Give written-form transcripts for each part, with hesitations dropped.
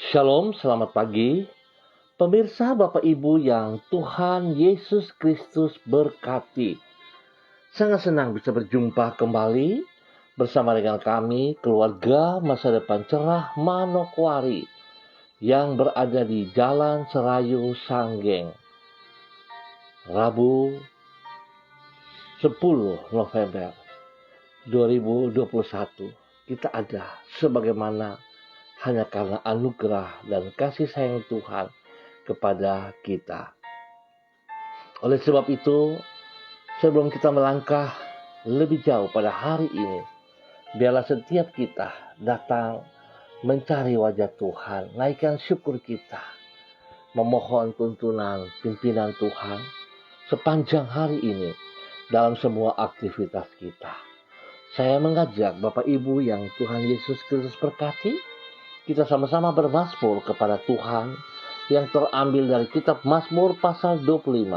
Shalom, selamat pagi. Pemirsa Bapak Ibu yang Tuhan Yesus Kristus berkati. Sangat senang bisa berjumpa kembali bersama dengan kami, keluarga Masa Depan Cerah Manokwari yang berada di Jalan Serayu Sanggeng. Rabu 10 November 2021. Kita ada sebagaimana hanya karena anugerah dan kasih sayang Tuhan kepada kita. Oleh sebab itu, sebelum kita melangkah lebih jauh pada hari ini, biarlah setiap kita datang mencari wajah Tuhan, naikkan syukur kita, memohon tuntunan pimpinan Tuhan sepanjang hari ini dalam semua aktivitas kita. Saya mengajak Bapak Ibu yang Tuhan Yesus Kristus berkati, kita sama-sama bermazmur kepada Tuhan yang terambil dari kitab Mazmur pasal 25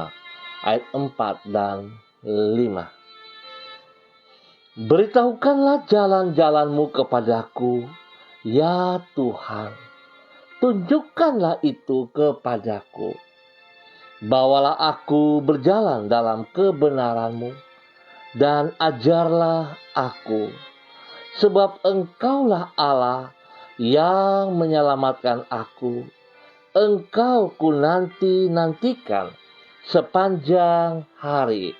ayat 4 dan 5. Beritahukanlah jalan-jalanmu kepadaku, ya Tuhan. Tunjukkanlah itu kepadaku. Bawalah aku berjalan dalam kebenaranmu dan ajarlah aku. Sebab Engkaulah Allah yang menyelamatkan aku. Engkau ku nantikan sepanjang hari.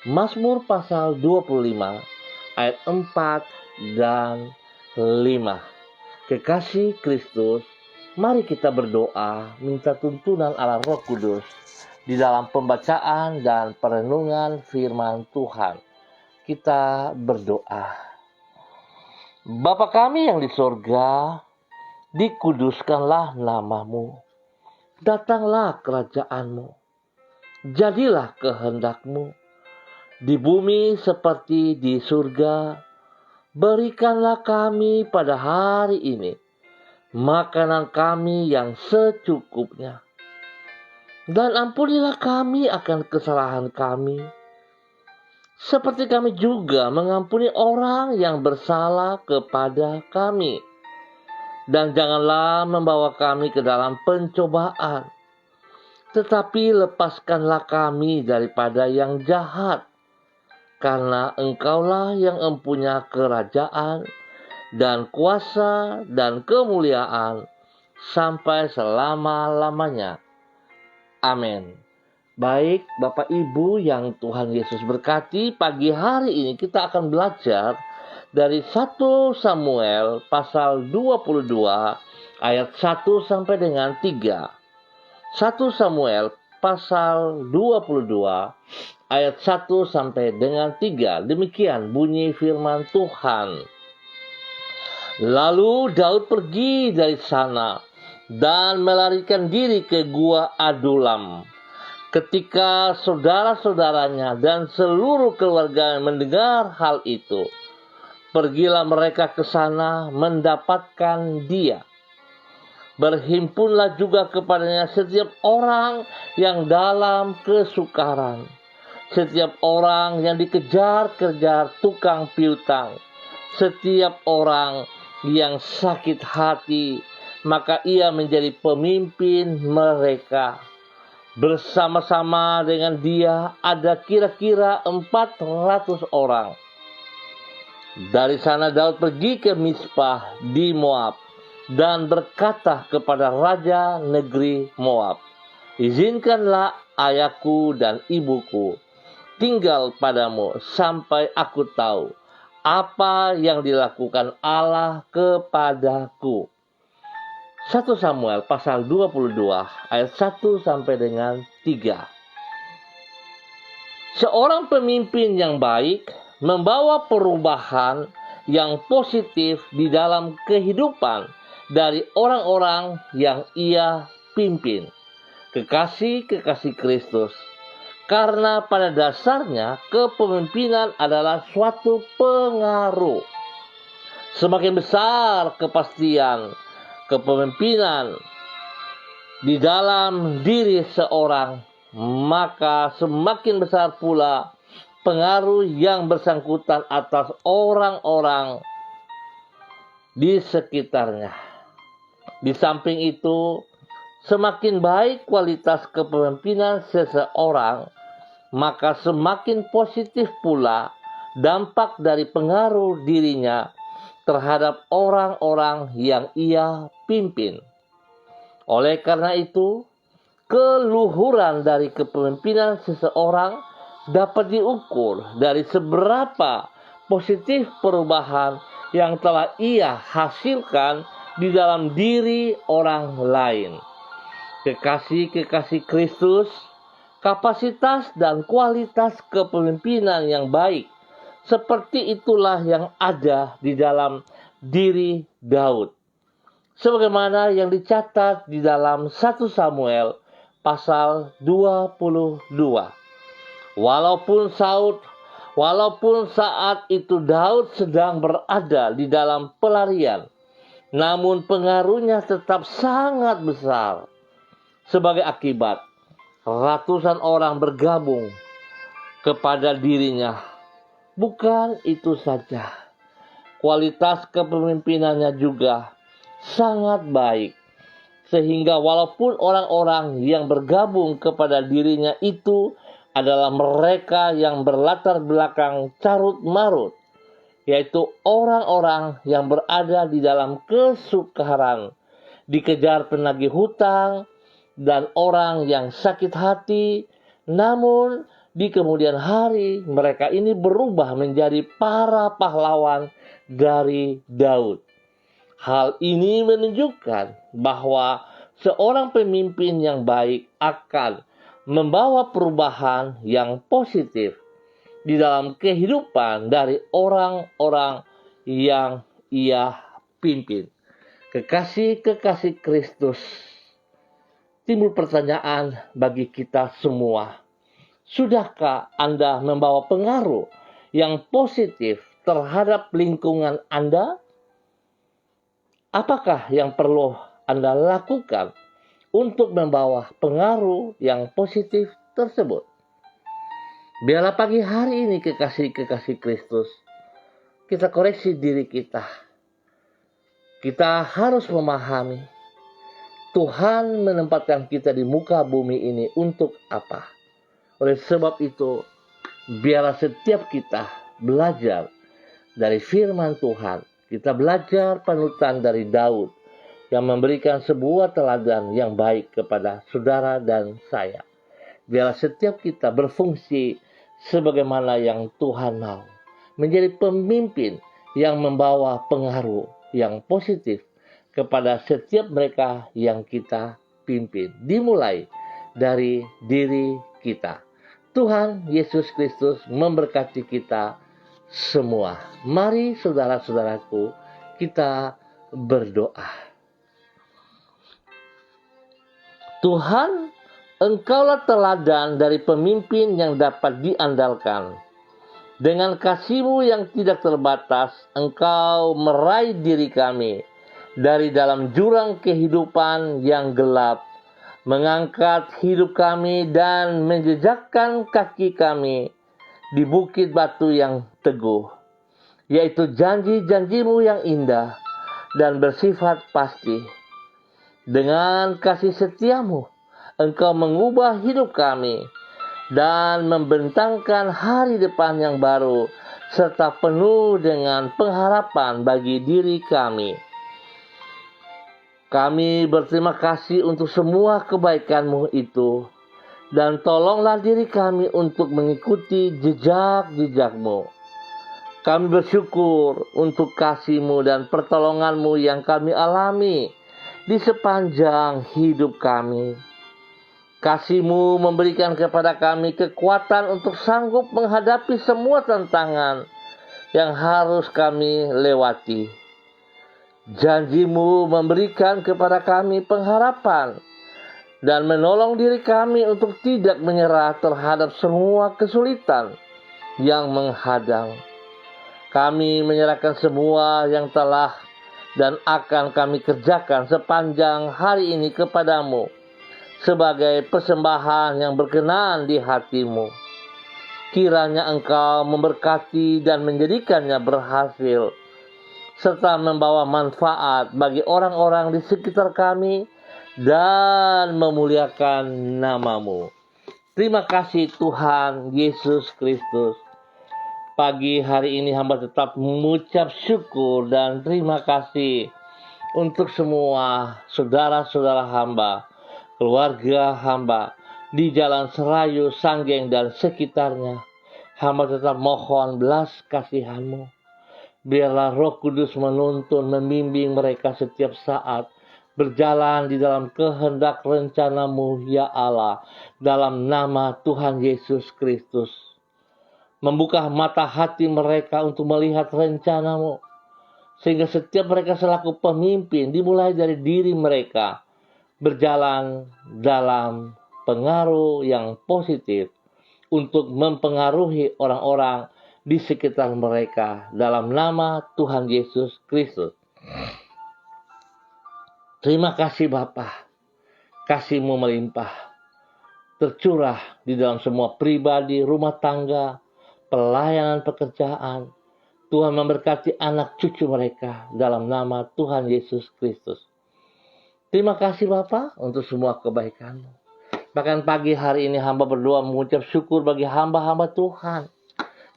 Mazmur pasal 25 ayat 4 dan 5. Kekasih Kristus, mari kita berdoa minta tuntunan Allah Roh Kudus di dalam pembacaan dan perenungan firman Tuhan. Kita berdoa. Bapa kami yang di sorga, dikuduskanlah namamu. Datanglah kerajaanmu. Jadilah kehendakmu. Di bumi seperti di surga. Berikanlah kami pada hari ini makanan kami yang secukupnya. Dan ampunilah kami akan kesalahan kami, seperti kami juga mengampuni orang yang bersalah kepada kami. Dan janganlah membawa kami ke dalam pencobaan, tetapi lepaskanlah kami daripada yang jahat. Karena Engkaulah yang mempunyai kerajaan dan kuasa dan kemuliaan sampai selama-lamanya. Amin. Baik Bapak Ibu yang Tuhan Yesus berkati, pagi hari ini kita akan belajar dari 1 Samuel pasal 22 ayat 1 sampai dengan 3. 1 Samuel pasal 22 ayat 1 sampai dengan 3. Demikian bunyi firman Tuhan. Lalu Daud pergi dari sana dan melarikan diri ke gua Adulam. Ketika saudara-saudaranya dan seluruh keluarga mendengar hal itu, pergilah mereka ke sana mendapatkan dia. Berhimpunlah juga kepadanya setiap orang yang dalam kesukaran, setiap orang yang dikejar-kejar tukang piutang, setiap orang yang sakit hati, maka ia menjadi pemimpin mereka. Bersama-sama dengan dia ada kira-kira 400 orang. Dari sana Daud pergi ke Mizpah di Moab dan berkata kepada raja negeri Moab, izinkanlah ayahku dan ibuku tinggal padamu sampai aku tahu apa yang dilakukan Allah kepadaku. 1 Samuel pasal 22 ayat 1 sampai dengan 3. Seorang pemimpin yang baik membawa perubahan yang positif di dalam kehidupan dari orang-orang yang ia pimpin. Kekasih-kekasih Kristus. Karena pada dasarnya kepemimpinan adalah suatu pengaruh. Semakin besar kepastian kepemimpinan di dalam diri seorang, maka semakin besar pula pengaruh yang bersangkutan atas orang-orang di sekitarnya. Di samping itu, semakin baik kualitas kepemimpinan seseorang, maka semakin positif pula dampak dari pengaruh dirinya terhadap orang-orang yang ia pimpin. Oleh karena itu, keluhuran dari kepemimpinan seseorang dapat diukur dari seberapa positif perubahan yang telah ia hasilkan di dalam diri orang lain. Kekasih-kekasih Kristus, kapasitas dan kualitas kepemimpinan yang baik seperti itulah yang ada di dalam diri Daud. Sebagaimana yang dicatat di dalam 1 Samuel pasal 22. Walaupun saat itu Daud sedang berada di dalam pelarian, namun pengaruhnya tetap sangat besar. Sebagai akibat, ratusan orang bergabung kepada dirinya. Bukan itu saja, kualitas kepemimpinannya juga sangat baik. Sehingga walaupun orang-orang yang bergabung kepada dirinya itu adalah mereka yang berlatar belakang carut-marut, yaitu orang-orang yang berada di dalam kesukaran, dikejar penagih hutang, dan orang yang sakit hati, namun di kemudian hari mereka ini berubah menjadi para pahlawan dari Daud. Hal ini menunjukkan bahwa seorang pemimpin yang baik akan membawa perubahan yang positif di dalam kehidupan dari orang-orang yang ia pimpin. Kekasih-kekasih Kristus, timbul pertanyaan bagi kita semua. Sudahkah Anda membawa pengaruh yang positif terhadap lingkungan Anda? Apakah yang perlu Anda lakukan untuk membawa pengaruh yang positif tersebut? Biarlah pagi hari ini kekasih-kekasih Kristus, kita koreksi diri kita. Kita harus memahami Tuhan menempatkan kita di muka bumi ini untuk apa? Oleh sebab itu, biarlah setiap kita belajar dari firman Tuhan. Kita belajar panutan dari Daud yang memberikan sebuah teladan yang baik kepada saudara dan saya. Biarlah setiap kita berfungsi sebagaimana yang Tuhan mau. Menjadi pemimpin yang membawa pengaruh yang positif kepada setiap mereka yang kita pimpin. Dimulai dari diri kita. Tuhan Yesus Kristus memberkati kita semua. Mari saudara-saudaraku, kita berdoa. Tuhan, Engkaulah teladan dari pemimpin yang dapat diandalkan. Dengan kasih-Mu yang tidak terbatas, Engkau meraih diri kami dari dalam jurang kehidupan yang gelap, mengangkat hidup kami dan menjejakkan kaki kami di bukit batu yang teguh, yaitu janji-janji-Mu yang indah dan bersifat pasti. Dengan kasih setia-Mu, Engkau mengubah hidup kami dan membentangkan hari depan yang baru, serta penuh dengan pengharapan bagi diri kami. Kami berterima kasih untuk semua kebaikan-Mu itu, dan tolonglah diri kami untuk mengikuti jejak-jejak-Mu. Kami bersyukur untuk kasih-Mu dan pertolongan-Mu yang kami alami di sepanjang hidup kami. Kasih-Mu memberikan kepada kami kekuatan untuk sanggup menghadapi semua tantangan yang harus kami lewati. Janji-Mu memberikan kepada kami pengharapan dan menolong diri kami untuk tidak menyerah terhadap semua kesulitan yang menghadang. Kami menyerahkan semua yang telah dan akan kami kerjakan sepanjang hari ini kepadamu sebagai persembahan yang berkenan di hati-Mu. Kiranya Engkau memberkati dan menjadikannya berhasil, serta membawa manfaat bagi orang-orang di sekitar kami dan memuliakan nama-Mu. Terima kasih Tuhan Yesus Kristus. Pagi hari ini hamba tetap mengucap syukur dan terima kasih untuk semua saudara-saudara hamba, keluarga hamba di Jalan Serayu, Sanggeng dan sekitarnya. Hamba tetap mohon belas kasihan-Mu. Biarlah Roh Kudus menuntun, membimbing mereka setiap saat, berjalan di dalam kehendak rencana-Mu ya Allah, dalam nama Tuhan Yesus Kristus. Membuka mata hati mereka untuk melihat rencana-Mu, sehingga setiap mereka selaku pemimpin, dimulai dari diri mereka, berjalan dalam pengaruh yang positif untuk mempengaruhi orang-orang di sekitar mereka, dalam nama Tuhan Yesus Kristus. Terima kasih Bapa, kasih-Mu melimpah, tercurah di dalam semua pribadi, rumah tangga, pelayanan pekerjaan. Tuhan memberkati anak cucu mereka dalam nama Tuhan Yesus Kristus. Terima kasih Bapa untuk semua kebaikan-Mu. Bahkan pagi hari ini hamba berdoa mengucap syukur bagi hamba-hamba Tuhan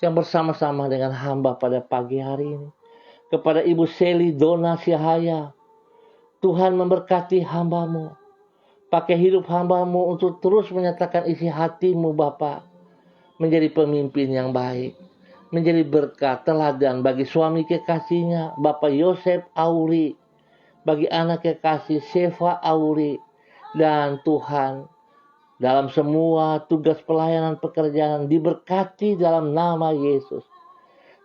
yang bersama-sama dengan hamba pada pagi hari ini. Kepada Ibu Seli Dona Siahaya, Tuhan memberkati hamba-Mu. Pakai hidup hamba-Mu untuk terus menyatakan isi hati-Mu Bapa, menjadi pemimpin yang baik, menjadi berkat teladan bagi suami kekasihnya Bapak Yosef Auri, bagi anak kekasih Seva Auri, dan Tuhan dalam semua tugas pelayanan pekerjaan diberkati dalam nama Yesus.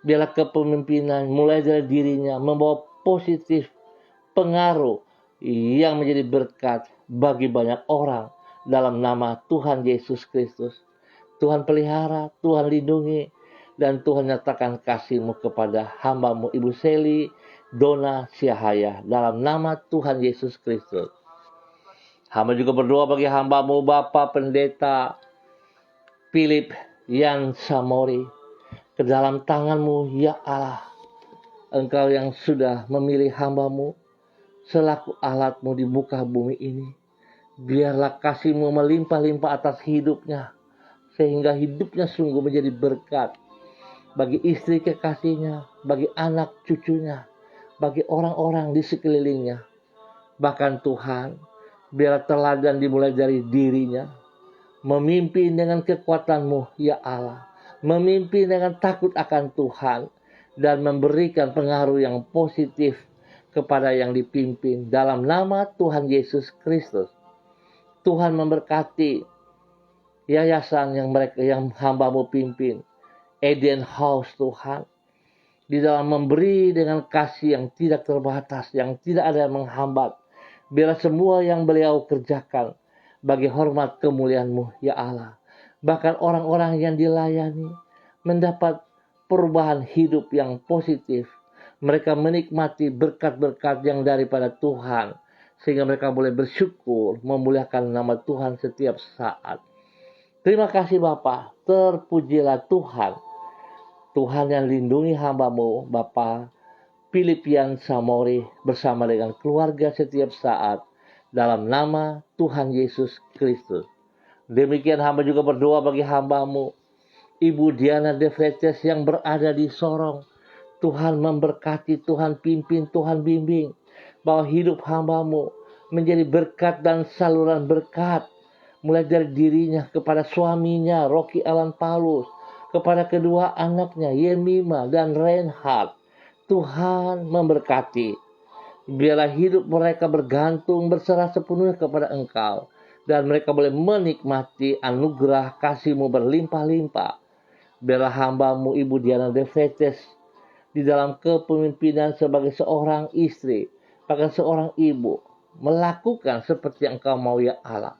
Biarlah kepemimpinan mulai dari dirinya membawa positif pengaruh yang menjadi berkat bagi banyak orang dalam nama Tuhan Yesus Kristus. Tuhan pelihara, Tuhan lindungi, dan Tuhan nyatakan kasih-Mu kepada hamba-Mu Ibu Seli Dona Siahaya dalam nama Tuhan Yesus Kristus. Hamba juga berdoa bagi hamba-Mu Bapak Pendeta Philip Yan Samori. Ke dalam tangan-Mu ya Allah, Engkau yang sudah memilih hamba-Mu selaku alat-Mu di muka bumi ini. Biarlah kasih-Mu melimpah-limpah atas hidupnya, sehingga hidupnya sungguh menjadi berkat bagi istri kekasihnya, bagi anak cucunya, bagi orang-orang di sekelilingnya. Bahkan Tuhan, biarlah teladan dimulai dari dirinya, memimpin dengan kekuatan-Mu ya Allah, memimpin dengan takut akan Tuhan, dan memberikan pengaruh yang positif kepada yang dipimpin dalam nama Tuhan Yesus Kristus. Tuhan memberkati yayasan yang hamba-Mu pimpin, Eden House Tuhan, di dalam memberi dengan kasih yang tidak terbatas, yang tidak ada yang menghambat. Biarlah semua yang beliau kerjakan bagi hormat kemuliaan-Mu ya Allah. Bahkan orang-orang yang dilayani mendapat perubahan hidup yang positif. Mereka menikmati berkat-berkat yang daripada Tuhan, sehingga mereka boleh bersyukur memuliakan nama Tuhan setiap saat. Terima kasih Bapa, terpujilah Tuhan. Tuhan yang lindungi hamba-Mu Bapa Philip Yan Samori bersama dengan keluarga setiap saat dalam nama Tuhan Yesus Kristus. Demikian hamba juga berdoa bagi hamba-Mu Ibu Diana De Vretes yang berada di Sorong. Tuhan memberkati, Tuhan pimpin, Tuhan bimbing, bahwa hidup hamba-Mu menjadi berkat dan saluran berkat, mulai dari dirinya kepada suaminya Rocky Alan Paulus, kepada kedua anaknya Yemima dan Reinhard. Tuhan memberkati. Biarlah hidup mereka bergantung, berserah sepenuhnya kepada Engkau, dan mereka boleh menikmati anugerah kasih-Mu berlimpah-limpah. Biarlah hamba-Mu Ibu Diana De Vretes di dalam kepemimpinan sebagai seorang istri, bahkan seorang ibu, melakukan seperti yang Engkau mau ya Allah.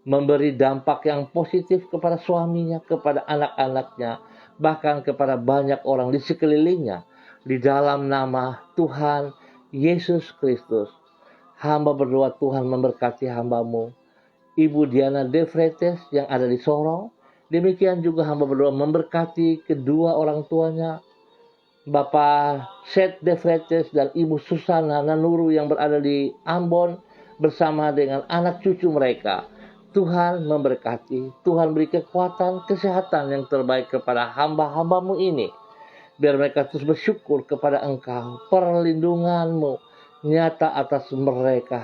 Memberi dampak yang positif kepada suaminya, kepada anak-anaknya, bahkan kepada banyak orang di sekelilingnya. Di dalam nama Tuhan Yesus Kristus, hamba berdoa Tuhan memberkati hamba-Mu Ibu Diana De Vretes yang ada di Sorong. Demikian juga hamba berdoa memberkati kedua orang tuanya, Bapak Seth De Vretes dan Ibu Susana Nanuru yang berada di Ambon bersama dengan anak cucu mereka. Tuhan memberkati, Tuhan beri kekuatan, kesehatan yang terbaik kepada hamba-hambamu ini. Biar mereka terus bersyukur kepada Engkau, perlindungan-Mu nyata atas mereka.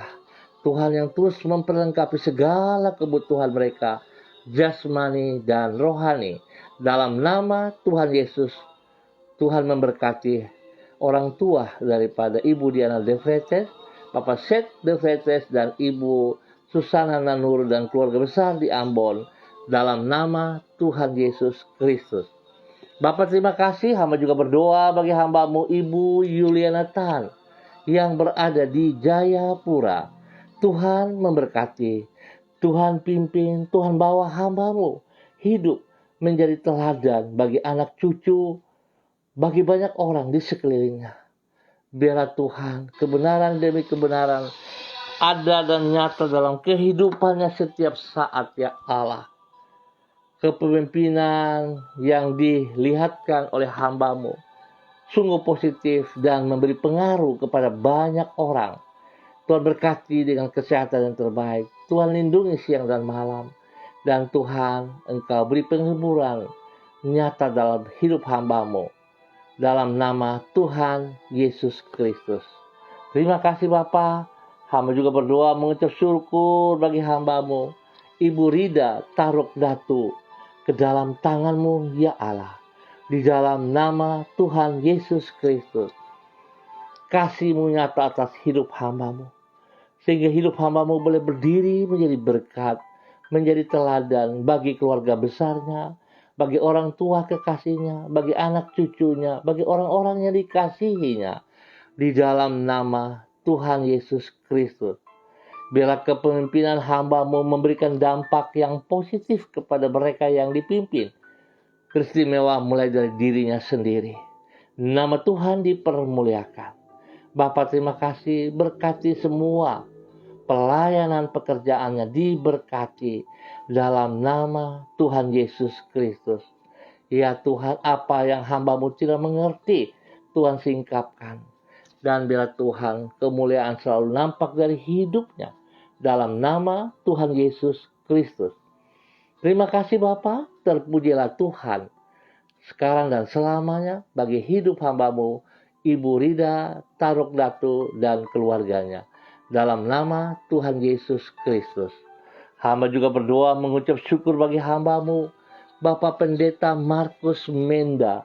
Tuhan yang terus memperlengkapi segala kebutuhan mereka, jasmani dan rohani. Dalam nama Tuhan Yesus, Tuhan memberkati orang tua daripada Ibu Diana De Vretes, Bapak Seth De Vretes, dan Ibu Susana Nanur dan keluarga besar di Ambon. Dalam nama Tuhan Yesus Kristus. Bapak terima kasih, hamba juga berdoa bagi hambamu Ibu Yuliana Tan yang berada di Jayapura. Tuhan memberkati, Tuhan pimpin, Tuhan bawa hambamu hidup menjadi teladan bagi anak cucu, bagi banyak orang di sekelilingnya. Biarlah Tuhan kebenaran demi kebenaran ada dan nyata dalam kehidupannya setiap saat, ya Allah. Kepemimpinan yang dilihatkan oleh hambamu sungguh positif dan memberi pengaruh kepada banyak orang. Tuhan berkati dengan kesehatan yang terbaik. Tuhan lindungi siang dan malam. Dan Tuhan, Engkau beri penghiburan nyata dalam hidup hambamu. Dalam nama Tuhan Yesus Kristus. Terima kasih Bapa. Hamba juga berdoa mengucap syukur bagi hambamu Ibu Rida Taruk Datu ke dalam tangan-Mu ya Allah. Di dalam nama Tuhan Yesus Kristus. Kasih-Mu nyata atas hidup hambamu. Sehingga hidup hambamu boleh berdiri menjadi berkat, menjadi teladan bagi keluarga besarnya, bagi orang tua kekasihnya, bagi anak cucunya, bagi orang-orang yang dikasihinya. Di dalam nama Tuhan Yesus Kristus. Biarlah kepemimpinan hambamu memberikan dampak yang positif kepada mereka yang dipimpin. Beristimewa mulai dari dirinya sendiri. Nama Tuhan dipermuliakan. Bapa terima kasih, berkati semua pelayanan pekerjaannya diberkati dalam nama Tuhan Yesus Kristus. Ya Tuhan, apa yang hambamu tidak mengerti, Tuhan singkapkan. Dan biar Tuhan kemuliaan selalu nampak dari hidupnya dalam nama Tuhan Yesus Kristus. Terima kasih Bapa, terpujilah Tuhan sekarang dan selamanya bagi hidup hambamu Ibu Rida Taruk Datu dan keluarganya. Dalam nama Tuhan Yesus Kristus. Hamba juga berdoa mengucap syukur bagi hambamu Bapak Pendeta Markus Menda.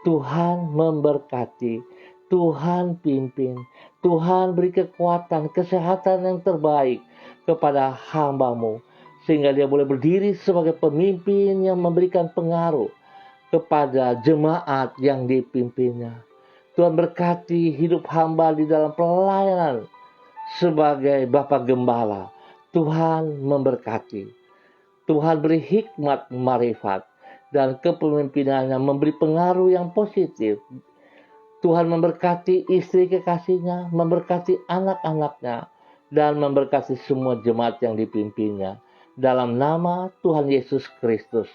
Tuhan memberkati, Tuhan pimpin, Tuhan beri kekuatan, kesehatan yang terbaik kepada hambamu. Sehingga dia boleh berdiri sebagai pemimpin yang memberikan pengaruh kepada jemaat yang dipimpinnya. Tuhan berkati hidup hamba di dalam pelayanan sebagai Bapak Gembala. Tuhan memberkati. Tuhan beri hikmat marifat dan kepemimpinannya memberi pengaruh yang positif. Tuhan memberkati istri kekasihnya, memberkati anak-anaknya, dan memberkati semua jemaat yang dipimpinnya. Dalam nama Tuhan Yesus Kristus.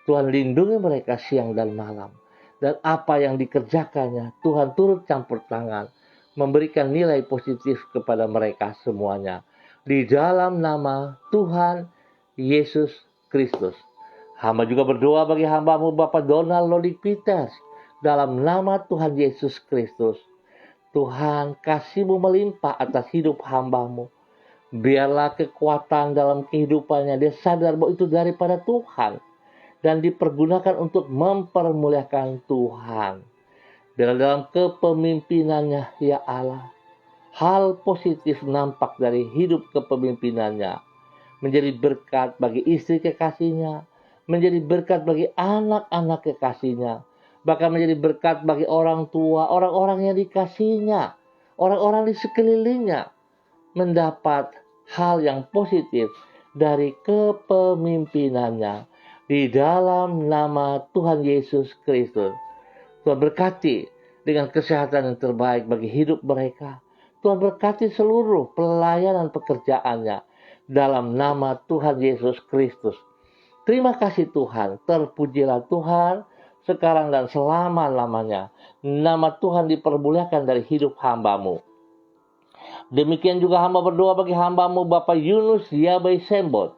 Tuhan lindungi mereka siang dan malam. Dan apa yang dikerjakannya, Tuhan turut campur tangan, memberikan nilai positif kepada mereka semuanya. Di dalam nama Tuhan Yesus Kristus. Hamba juga berdoa bagi hambamu Bapak Donald Lodik Peters. Dalam nama Tuhan Yesus Kristus. Tuhan, kasih-Mu melimpah atas hidup hambamu. Biarlah kekuatan dalam kehidupannya, dia sadar bahwa itu daripada Tuhan. Dan dipergunakan untuk mempermuliakan Tuhan. Biarlah dalam kepemimpinannya, ya Allah, hal positif nampak dari hidup kepemimpinannya. Menjadi berkat bagi istri kekasihnya, menjadi berkat bagi anak-anak kekasihnya, bahkan menjadi berkat bagi orang tua, orang-orang yang dikasihnya, orang-orang di sekelilingnya, mendapat hal yang positif dari kepemimpinannya. Di dalam nama Tuhan Yesus Kristus. Tuhan berkati dengan kesehatan yang terbaik bagi hidup mereka. Tuhan berkati seluruh pelayanan pekerjaannya. Dalam nama Tuhan Yesus Kristus. Terima kasih Tuhan. Terpujilah Tuhan. sekarang dan selama-lamanya. Nama Tuhan dipermuliakan dari hidup hamba-Mu. Demikian juga hamba berdoa bagi hamba-Mu Bapak Yunus Yabai Sembot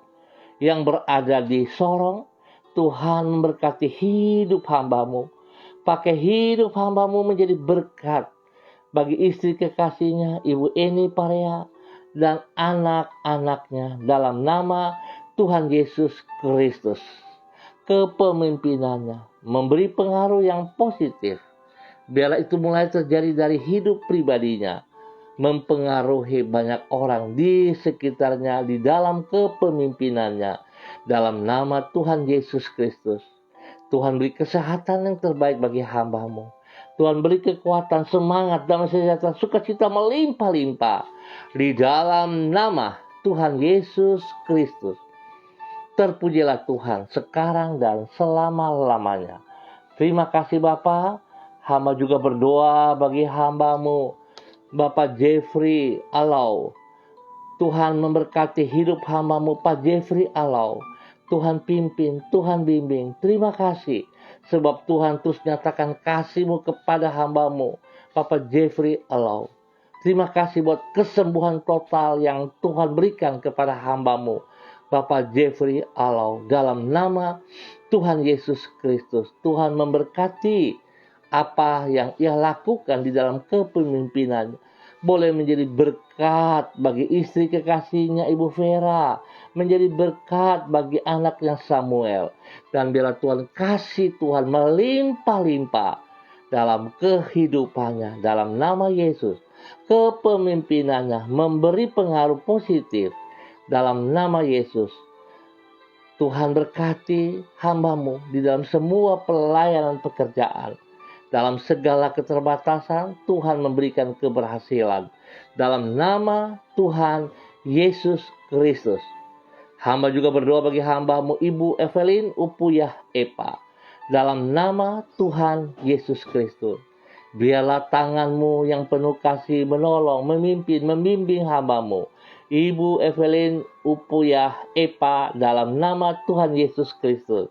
yang berada di Sorong. Tuhan memberkati hidup hamba-Mu. Pakai hidup hamba-Mu menjadi berkat bagi istri kekasihnya, Ibu Eni Parea, dan anak-anaknya dalam nama Tuhan Yesus Kristus. Kepemimpinannya memberi pengaruh yang positif. Biarlah itu mulai terjadi dari hidup pribadinya, mempengaruhi banyak orang di sekitarnya di dalam kepemimpinannya. Dalam nama Tuhan Yesus Kristus. Tuhan beri kesehatan yang terbaik bagi hamba-Mu. Tuhan beri kekuatan, semangat, damai sejahtera, sukacita melimpah-limpah. Di dalam nama Tuhan Yesus Kristus. Terpujilah Tuhan sekarang dan selama-lamanya. Terima kasih Bapa. Hamba juga berdoa bagi hamba-Mu Bapak Jeffrey Alau. Tuhan memberkati hidup hamba-Mu Pak Jeffrey Alau. Tuhan pimpin, Tuhan bimbing. Terima kasih sebab Tuhan terus nyatakan kasih-Mu kepada hamba-Mu Bapak Jeffrey Alau. Terima kasih buat kesembuhan total yang Tuhan berikan kepada hamba-Mu Bapak Jeffrey Alau. Dalam nama Tuhan Yesus Kristus, Tuhan memberkati apa yang ia lakukan di dalam kepemimpinan. Boleh menjadi berkat bagi istri kekasihnya Ibu Vera, menjadi berkat bagi anaknya Samuel. Dan biarlah Tuhan kasih Tuhan melimpah-limpah dalam kehidupannya. Dalam nama Yesus, kepemimpinannya memberi pengaruh positif. Dalam nama Yesus, Tuhan berkati hamba-Mu di dalam semua pelayanan pekerjaan. Dalam segala keterbatasan, Tuhan memberikan keberhasilan. Dalam nama Tuhan Yesus Kristus. Hamba juga berdoa bagi hamba-Mu Ibu Evelyn Upuyah Epa. Dalam nama Tuhan Yesus Kristus. Biarlah tangan-Mu yang penuh kasih menolong, memimpin, membimbing hamba-Mu Ibu Evelyn Upuyah Epa dalam nama Tuhan Yesus Kristus.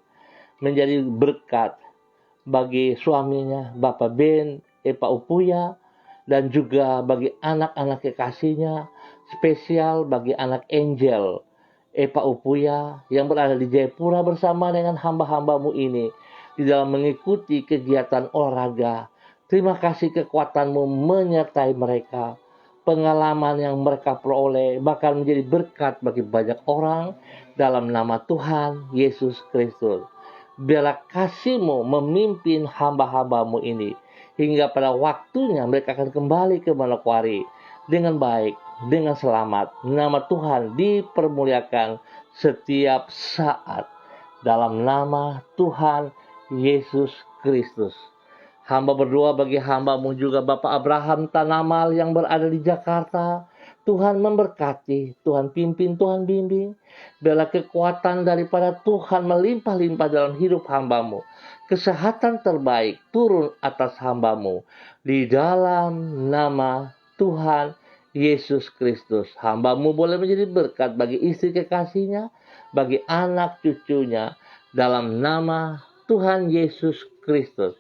Menjadi berkat bagi suaminya Bapak Ben Epa Upuya, dan juga bagi anak-anak kekasihnya, spesial bagi anak Angel Epa Upuya yang berada di Jayapura bersama dengan hamba-hamba-Mu ini di dalam mengikuti kegiatan olahraga. Terima kasih kekuatan-Mu menyertai mereka. Pengalaman yang mereka peroleh bahkan menjadi berkat bagi banyak orang dalam nama Tuhan Yesus Kristus. Biarlah kasih-Mu memimpin hamba-hamba-Mu ini. Hingga pada waktunya mereka akan kembali ke Manokwari dengan baik, dengan selamat. Nama Tuhan dipermuliakan setiap saat. Dalam nama Tuhan Yesus Kristus. Hamba berdoa bagi hamba-Mu juga Bapak Abraham Tanamal yang berada di Jakarta. Tuhan memberkati, Tuhan pimpin, Tuhan bimbing. Biarlah kekuatan daripada Tuhan melimpah-limpah dalam hidup hamba-Mu. Kesehatan terbaik turun atas hamba-Mu. Di dalam nama Tuhan Yesus Kristus. Hamba-Mu boleh menjadi berkat bagi istri kekasihnya, bagi anak cucunya. Dalam nama Tuhan Yesus Kristus.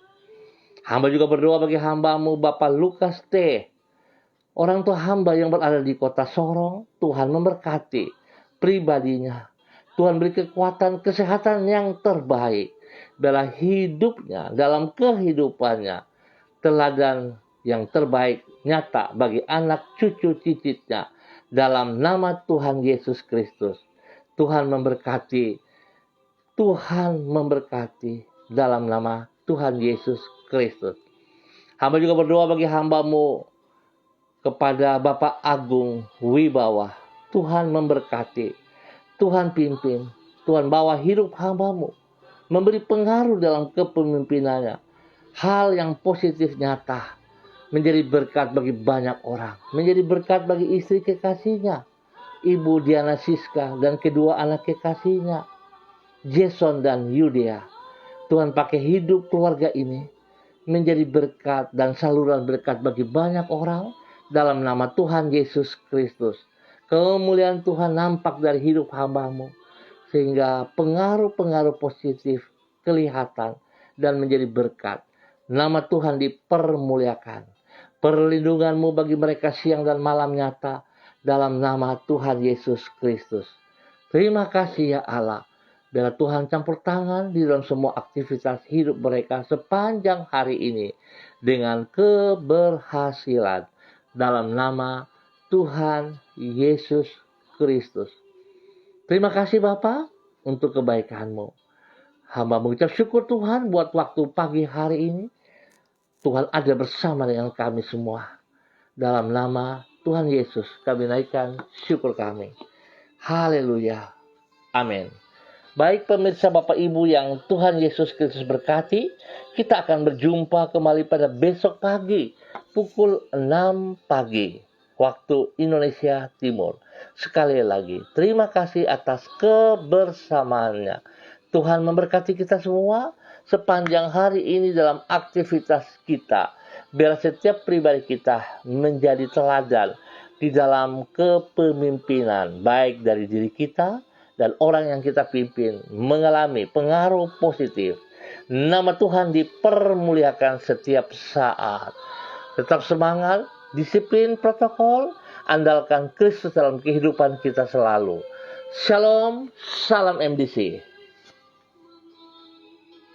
Hamba juga berdoa bagi hamba-Mu Bapak Lukas T. Orang tua hamba yang berada di kota Sorong, Tuhan memberkati pribadinya. Tuhan beri kekuatan kesehatan yang terbaik dalam hidupnya, dalam kehidupannya. Teladan yang terbaik nyata bagi anak cucu cicitnya. Dalam nama Tuhan Yesus Kristus. Tuhan memberkati. Tuhan memberkati dalam nama Tuhan Yesus Kristus. Hamba juga berdoa bagi hamba-Mu kepada Bapak Agung Wibawa. Tuhan memberkati, Tuhan pimpin, Tuhan bawa hidup hamba-Mu, memberi pengaruh dalam kepemimpinannya. Hal yang positif nyata, menjadi berkat bagi banyak orang, menjadi berkat bagi istri kekasihnya, Ibu Diana Siska dan kedua anak kekasihnya, Jason dan Yudea. Tuhan pakai hidup keluarga ini menjadi berkat dan saluran berkat bagi banyak orang. Dalam nama Tuhan Yesus Kristus. Kemuliaan Tuhan nampak dari hidup hamba-Mu. Sehingga pengaruh-pengaruh positif kelihatan dan menjadi berkat. Nama Tuhan dipermuliakan. Perlindungan-Mu bagi mereka siang dan malam nyata dalam nama Tuhan Yesus Kristus. Terima kasih ya Allah. Biarlah Tuhan campur tangan di dalam semua aktivitas hidup mereka sepanjang hari ini dengan keberhasilan. Dalam nama Tuhan Yesus Kristus. Terima kasih Bapa untuk kebaikan-Mu. Hamba mengucap syukur Tuhan buat waktu pagi hari ini. Tuhan ada bersama dengan kami semua. Dalam nama Tuhan Yesus kami naikkan syukur kami. Haleluya. Amin. Baik pemirsa Bapak Ibu yang Tuhan Yesus Kristus berkati, kita akan berjumpa kembali pada besok pagi pukul 6 pagi waktu Indonesia Timur. Sekali lagi, terima kasih atas kebersamaannya. Tuhan memberkati kita semua sepanjang hari ini dalam aktivitas kita. Biar setiap pribadi kita menjadi teladan di dalam kepemimpinan, baik dari diri kita dan orang yang kita pimpin mengalami pengaruh positif. Nama Tuhan dipermuliakan setiap saat. Tetap semangat, disiplin protokol, andalkan Kristus dalam kehidupan kita selalu. Shalom, salam MDC.